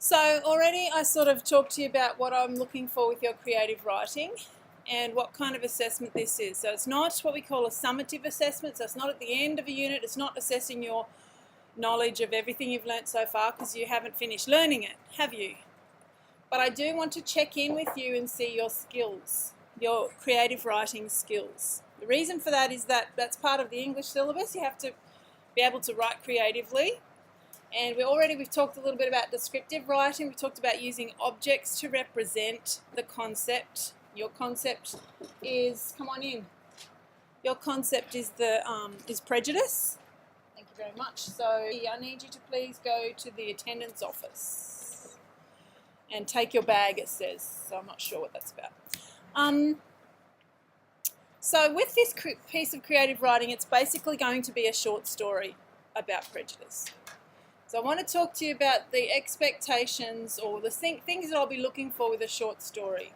So already I sort of talked to you about what I'm looking for with your creative writing and what kind of assessment this is. So it's not what we call a summative assessment, so it's not at the end of a unit, it's not assessing your knowledge of everything you've learnt so far because you haven't finished learning it, have you? But I do want to check in with you and see your skills, your creative writing skills. The reason for that is that that's part of the English syllabus. You have to be able to write creatively. And we've talked a little bit about descriptive writing. We talked about using objects to represent the concept. Your concept is, come on in. Your concept is is prejudice. Thank you very much. So I need you to please go to the attendance office and take your bag, it says. So I'm not sure what that's about. So with this piece of creative writing, it's basically going to be a short story about prejudice. So I want to talk to you about the expectations or the things that I'll be looking for with a short story.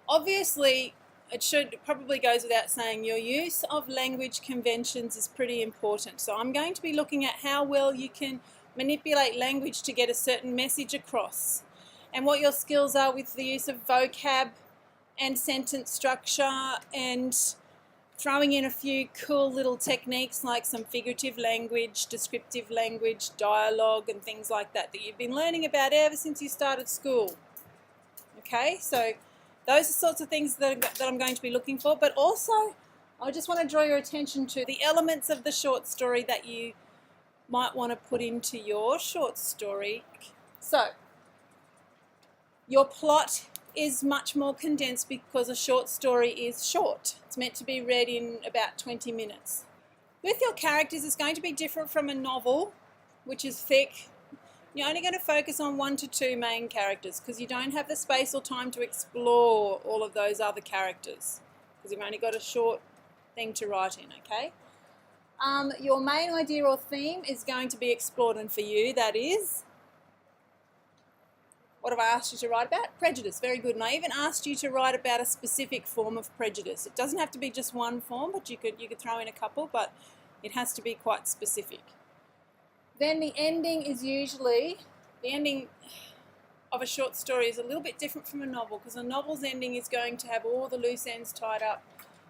Obviously, it probably goes without saying, your use of language conventions is pretty important. So I'm going to be looking at how well you can manipulate language to get a certain message across, and what your skills are with the use of vocab and sentence structure, and throwing in a few cool little techniques like some figurative language, descriptive language, dialogue and things like that you've been learning about ever since you started school. Okay, so those are sorts of things that I'm going to be looking for, but also I just want to draw your attention to the elements of the short story that you might want to put into your short story. So your plot is much more condensed because a short story is short. It's meant to be read in about 20 minutes. With your characters, it's going to be different from a novel, which is thick. You're only going to focus on 1 to 2 main characters because you don't have the space or time to explore all of those other characters because you've only got a short thing to write in, okay? Your main idea or theme is going to be explored, and for you that is, what have I asked you to write about? Prejudice. Very good. And I even asked you to write about a specific form of prejudice. It doesn't have to be just one form, but you could throw in a couple, but it has to be quite specific. Then the ending is usually, the ending of a short story is a little bit different from a novel, because a novel's ending is going to have all the loose ends tied up.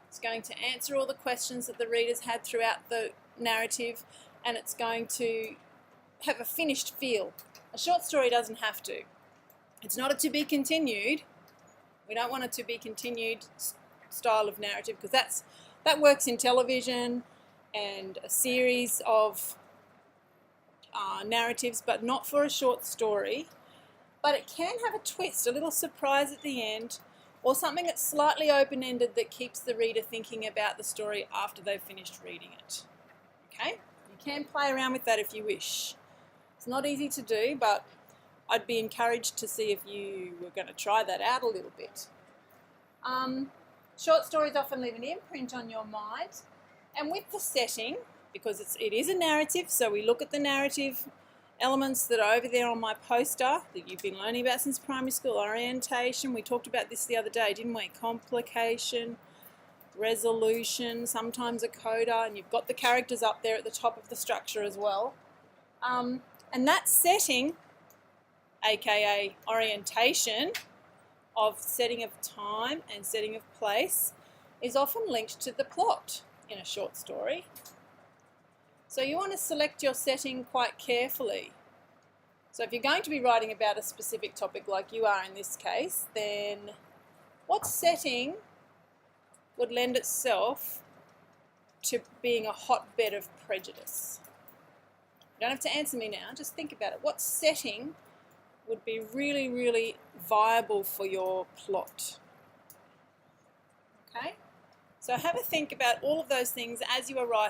It's going to answer all the questions that the readers had throughout the narrative, and it's going to have a finished feel. A short story doesn't have to. It's not a to be continued. We don't want a to be continued style of narrative, because that works in television and a series of narratives, but not for a short story. But it can have a twist, a little surprise at the end, or something that's slightly open-ended that keeps the reader thinking about the story after they've finished reading it. Okay? You can play around with that if you wish. It's not easy to do, but I'd be encouraged to see if you were going to try that out a little bit. Short stories often leave an imprint on your mind, and with the setting, because it is a narrative, so we look at the narrative elements that are over there on my poster that you've been learning about since primary school. Orientation, we talked about this the other day, didn't we? Complication, resolution, sometimes a coda, and you've got the characters up there at the top of the structure as well. And that setting, aka orientation of setting of time and setting of place, is often linked to the plot in a short story. So you want to select your setting quite carefully. So if you're going to be writing about a specific topic like you are in this case, then what setting would lend itself to being a hotbed of prejudice? You don't have to answer me now, just think about it. What setting would be really, really viable for your plot? Okay? So have a think about all of those things as you are writing.